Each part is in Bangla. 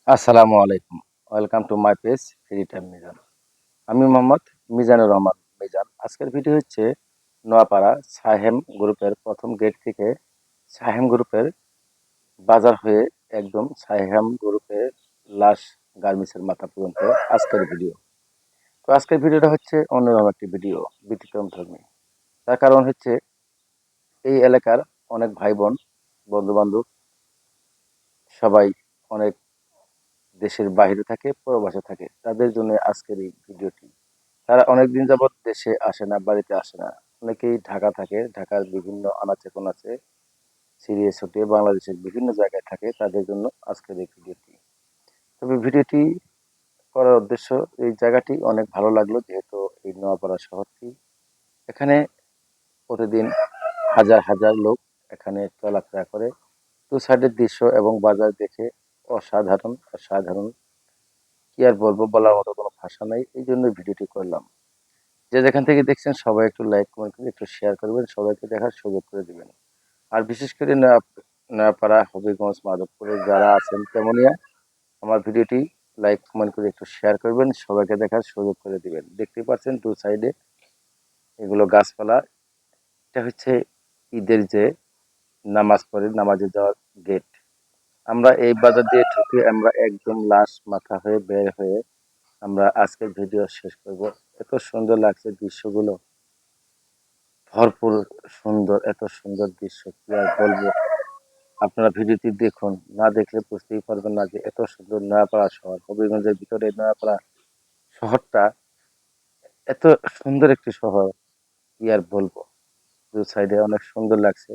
আসসালামু আলাইকুম। Welcome to my page free time Mizan. আমি মোহাম্মদ মিজানুর রহমান মিজান। আজকের ভিডিও হচ্ছে নোয়াপাড়া সাহেম গ্রুপের প্রথম গেট থেকে সাহেম গ্রুপের বাজার হয়ে একদম সাহেম গ্রুপের লাস্ট গার্মেন্টসের মাথা পর্যন্ত আজকের ভিডিও। তো আজকের ভিডিওটা হচ্ছে অন্যরকম একটি ভিডিও, ব্যতিক্রম ধর্মী। তার কারণ হচ্ছে এই এলাকার অনেক ভাই বোন, বন্ধু বান্ধব সবাই অনেক দেশের বাইরে থাকে, প্রবাসে থাকে। তাদের জন্য আজকের এই ভিডিওটি। তারা অনেকদিন যাবৎ দেশে আসে না, বাড়িতে আসে না। অনেকেই ঢাকা থাকে, ঢাকার বিভিন্ন আনাচে কোনাচে সিরিয়ে ছড়িয়ে বাংলাদেশের বিভিন্ন জায়গায় থাকে। তাদের জন্য আজকের এই ভিডিওটি। তবে ভিডিওটি করার উদ্দেশ্য, এই জায়গাটি অনেক ভালো লাগলো, যেহেতু এই নোয়াপাড়া শহরটি, এখানে প্রতিদিন হাজার হাজার লোক এখানে চলাফেরা করে। দু সাইডের দৃশ্য এবং বাজার দেখে অসাধারণ অসাধারণ, কি আর বলবো, বলার মতো কোনো ভাষা নাই। এই জন্য ভিডিওটি করলাম। যে যেখান থেকে দেখছেন সবাই একটু লাইক কমেন্ট করে একটু শেয়ার করবেন, সবাইকে দেখার সুযোগ করে দিবেন। আর বিশেষ করে নয়াপাড়া, হবিগঞ্জ, মাধবপুরে যারা আছেন তেমনিয়া আমার ভিডিওটি লাইক কমেন্ট করে একটু শেয়ার করবেন, সবাইকে দেখার সুযোগ করে দিবেন। দেখতেই পাচ্ছেন দু সাইডে এগুলো গাছপালা। এটা হচ্ছে ঈদের যে নামাজ পড়ে, নামাজে যাওয়ার গেট। আমরা এই বাজার দিয়ে ঢুকে আমরা একদম লাস্ট মাথা হয়ে বের হয়ে আমরা আজকের ভিডিও শেষ করব। এত সুন্দর লাগছে দৃশ্যগুলো, ভরপুর সুন্দর, এত সুন্দর দৃশ্য কি আর বলবো। আপনারা ভিডিওটি দেখুন, না দেখলে বুঝতেই পারবেন না যে এত সুন্দর নয়াপাড়া শহর, হবিগঞ্জের ভিতরে নয়াপাড়া শহরটা এত সুন্দর একটি শহর, কি আর বলবো। দু সাইডে অনেক সুন্দর লাগছে,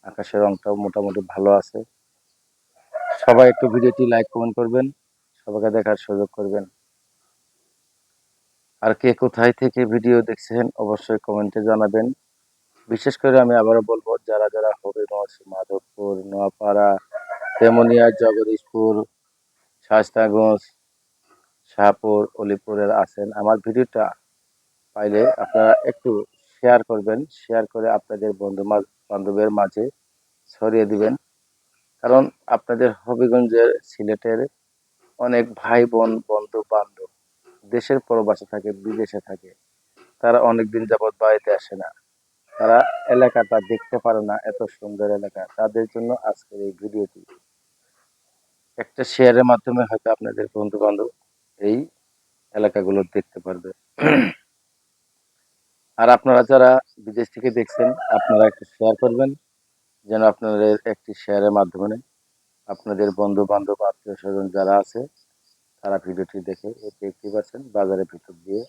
আকাশের রংটাও মোটামুটি ভালো আছে। সবাই একটু ভিডিওটি লাইক কমেন্ট করবেন, সবাইকে দেখার সুযোগ করবেন। আর কে কোথায় থেকে ভিডিও দেখছেন অবশ্যই কমেন্টে জানাবেন। বিশেষ করে আমি আবারও বলবো, যারা যারা হবিগঞ্জ, মাধবপুর, নোয়াপাড়া, তেমনিয়া, জগদীশপুর, শায়েস্তাগঞ্জ, শাহপুর, অলিপুরের আছেন, আমার ভিডিওটা পাইলে আপনারা একটু শেয়ার করবেন। শেয়ার করে আপনাদের বন্ধু বান্ধবের মাঝে ছড়িয়ে দিবেন। কারণ আপনাদের হবিগঞ্জের, সিলেটের অনেক ভাই বোন, বন্ধু বান্ধব দেশের প্রবাসে থাকে, বিদেশে থাকে। তারা অনেকদিন যাবৎ বাড়িতে আসে না, তারা এলাকাটা দেখতে পারে না, এত সুন্দর এলাকা। তাদের জন্য আজকের এই ভিডিওটি। একটা শেয়ারের মাধ্যমে হয়তো আপনাদের বন্ধু বান্ধব এই এলাকাগুলো দেখতে পারবে। আর আপনারা যারা বিদেশ থেকে দেখছেন, আপনারা একটু শেয়ার করবেন, যেন আপনাদের একটি শেয়ারের মাধ্যমে আপনাদের বন্ধু বান্ধব, আত্মীয় স্বজন যারা আছে তারা ভিডিওটি দেখে। দেখতে পাচ্ছেন বাজারের ভিতর দিয়ে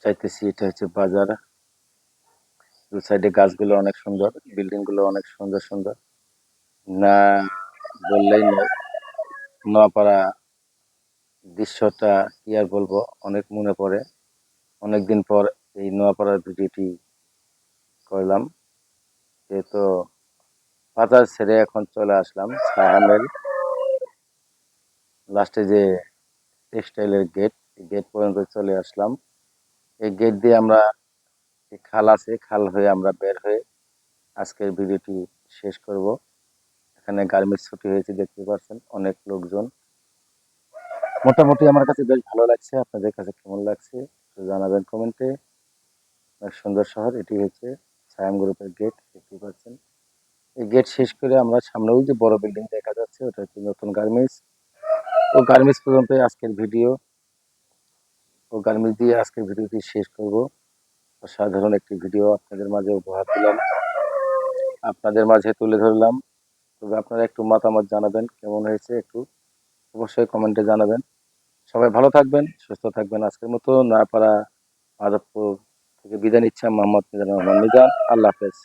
চাইতেছি, এটা হচ্ছে বাজার। দু সাইডে গাছগুলো অনেক সুন্দর, বিল্ডিং গুলো অনেক সুন্দর সুন্দর, না বললেই নয়। নোয়াপাড়া দৃশ্যটা কি আর বলবো, অনেক মনে পড়ে। অনেকদিন পর এই নোয়াপাড়ার ভিডিওটি করলাম, যেহেতু বাজার ছেড়ে এখন চলে আসলাম সাহামের লাস্টে যে টেক্সটাইলের গেট, গেট পর্যন্ত চলে আসলাম। এই গেট দিয়ে আমরা, খাল আছে, খাল হয়ে আমরা বের হয়ে আজকের ভিডিওটি শেষ করব। এখানে গার্মেন্টস ছুটি হয়েছে, দেখতে পাচ্ছেন অনেক লোকজন। মোটামুটি আমার কাছে বেশ ভালো লাগছে। আপনাদের কাছে কেমন লাগছে একটু জানাবেন কমেন্টে। অনেক সুন্দর শহর। এটি হচ্ছে সায়াম গ্রুপের গেট, দেখতে পাচ্ছেন। এই গেট শেষ করে আমরা সামনে ওই যে বড় বিল্ডিং দেখা যাচ্ছে, ওটা হচ্ছে নতুন গার্মেন্টস। ও গার্মেন্টস পর্যন্ত আজকের ভিডিও, ও গার্মেন্টস দিয়ে আজকের ভিডিওটি শেষ করব। অসাধারণ একটি ভিডিও আপনাদের মাঝে উপহার দিলাম, আপনাদের মাঝে তুলে ধরলাম। তবে আপনারা একটু মতামত জানাবেন, কেমন হয়েছে একটু অবশ্যই কমেন্টে জানাবেন। সবাই ভালো থাকবেন, সুস্থ থাকবেন। আজকের মতো নয়াপাড়া, মাধবপুর থেকে বিদায় নিচ্ছি। মোহাম্মদ মিজানুর রহমান মিজান। আল্লাহ হাফেজ।